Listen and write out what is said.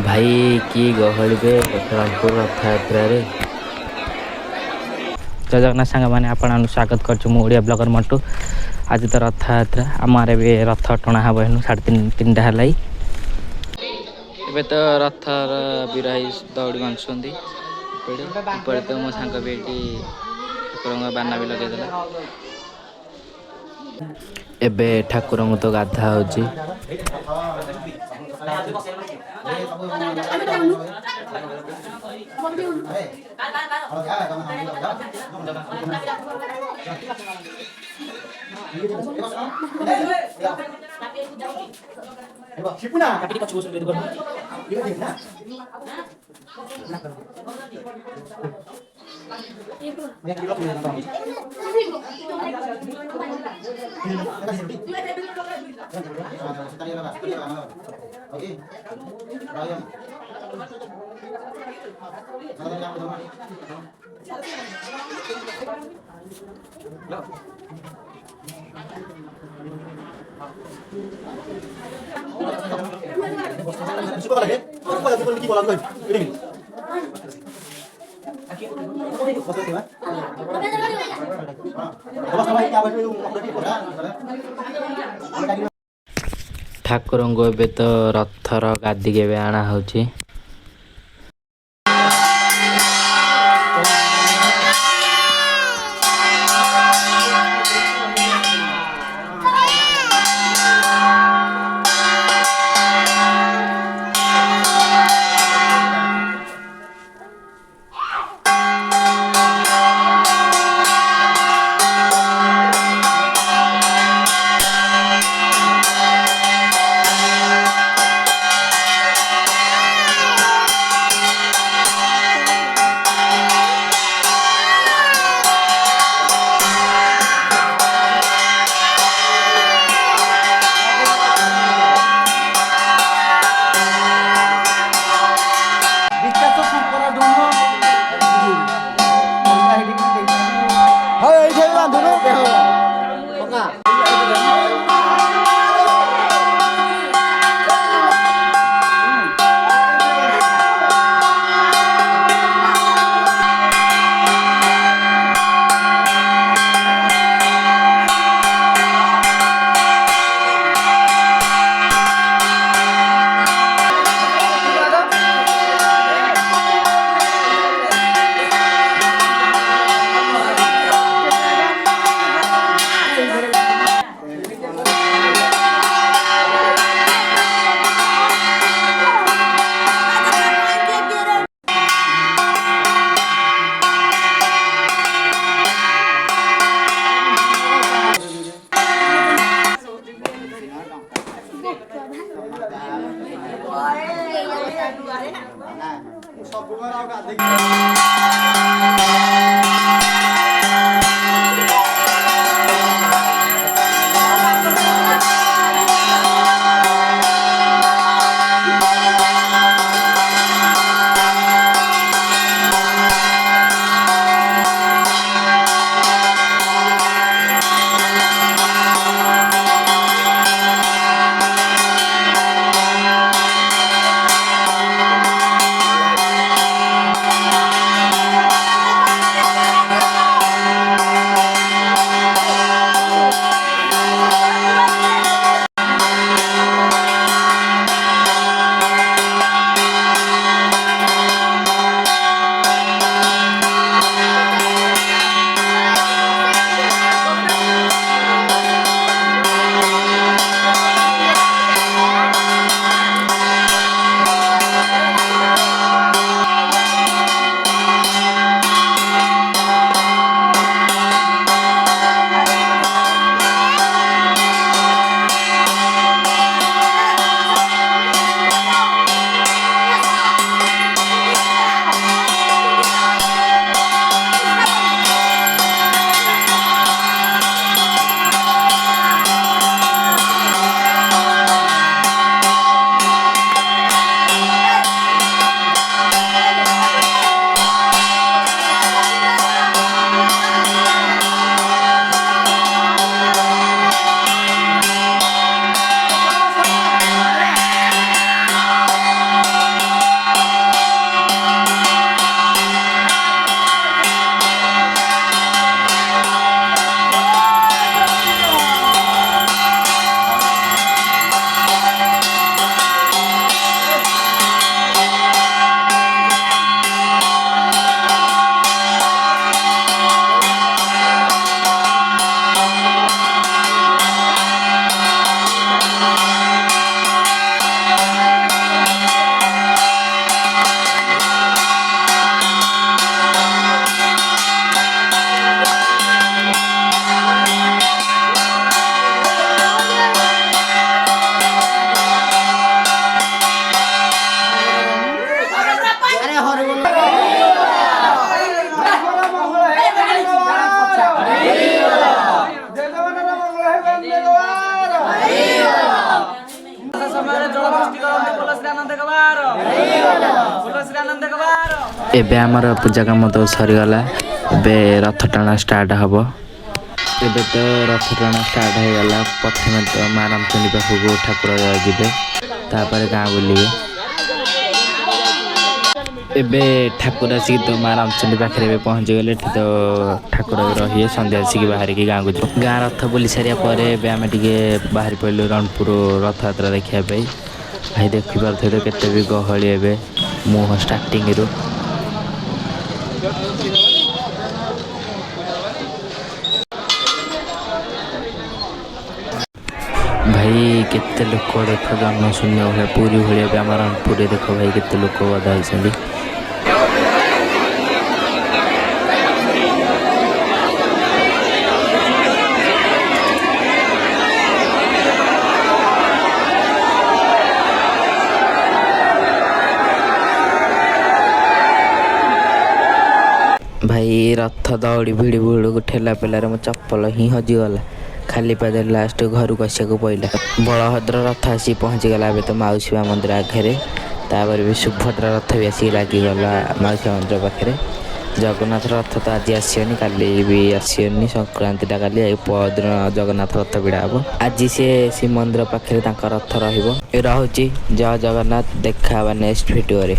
भाई की गहଳି बे रतनपुर रथयात्रा रे। जय जगन्नाथ सांग मैंने आपण स्वागत कर ओडिया ब्लगर मटू। आज तो रथयात्रा आम भी रथ टणा हम एनु 3:30 है। तो रथर बिराई दौड़ी बांधुंट तो मो सांग भी ये ठाकुर बाना भी लगेदेला। एबे ठाकुर तो गाधा हो ठाकुर को ए तो रथर गादी के आना हो। ଏବେ ଆମର ପୂଜା କାମ ତ ସରିଗଲା। ଏବେ ରଥ ଟଣା ଷ୍ଟାର୍ଟ ହେବ। ଏବେ ତ ରଥ ଟଣା ଷ୍ଟାର୍ଟ ହେଇଗଲା। ପ୍ରଥମେ ତ ମା ରାମଚଣ୍ଡୀ ପାଖକୁ ଠାକୁର ଯିବେ, ତାପରେ ଗାଁ ବୁଲିବେ। ଏବେ ଠାକୁର ଆସିକି ତ ମା ରାମଚଣ୍ଡୀ ପାଖରେ ଏବେ ପହଞ୍ଚିଗଲେ। ଏଠି ତ ଠାକୁର ରହିବେ, ସନ୍ଧ୍ୟା ଆସିକି ବାହାରିକି ଗାଁକୁ ଯିବୁ। ଗାଁ ରଥ ବୁଲି ସାରିବା ପରେ ଏବେ ଆମେ ଟିକେ ବାହାରି ପଡ଼ିଲୁ ରଣପୁର ରଥଯାତ୍ରା ଦେଖିବା ପାଇଁ। ଭାଇ ଦେଖିପାରୁଥିବେ ତ କେତେ ବି ଗହଳି ଏବେ ମୁହଁ ଷ୍ଟାର୍ଟିଂରୁ। ଭାଇ କେତେ ଲୋକ ଦେଖ, ଜନଶୂନ୍ୟ ଭଳିଆ, ପୁରୀ ଭଳିଆ ବି ଆମ ରଣପୁରରେ ଦେଖ ଭାଇ କେତେ ଲୋକ ଗଦା ହେଇଛନ୍ତି। ଭାଇ ରଥ ଦଉଡ଼ି ଭିଡ଼ି ଭିଡ଼କୁ ଠେଲା ପେଲାରେ ମୋ ଚପଲ ହିଁ ହଜିଗଲା। ଖାଲି ପାଦରେ ଲାଷ୍ଟ ଘରକୁ ଆସିବାକୁ ପଡ଼ିଲା। ବଳଭଦ୍ର ରଥ ଆସି ପହଞ୍ଚିଗଲା ଏବେ ତ ମାଉସୀ ମା ମନ୍ଦିର ଆଗରେ। ତାପରେ ବି ସୁଭଦ୍ରା ରଥ ବି ଆସିକି ଲାଗିଗଲା ମାଉସୀ ମା ମନ୍ଦିର ପାଖରେ। ଜଗନ୍ନାଥ ରଥ ତ ଆଜି ଆସିବନି, କାଲି ବି ଆସିବନି, ସଂକ୍ରାନ୍ତିଟା କାଲି। ପରଦିନ ଜଗନ୍ନାଥ ରଥ ଭିଡ଼ା ହେବ। ଆଜି ସେ ଶ୍ରୀମନ୍ଦିର ପାଖରେ ତାଙ୍କ ରଥ ରହିବ। ରହୁଛି। ଜୟ ଜଗନ୍ନାଥ, ଦେଖା ହେବା ନେକ୍ସଟ ଭିଡ଼ିଓରେ।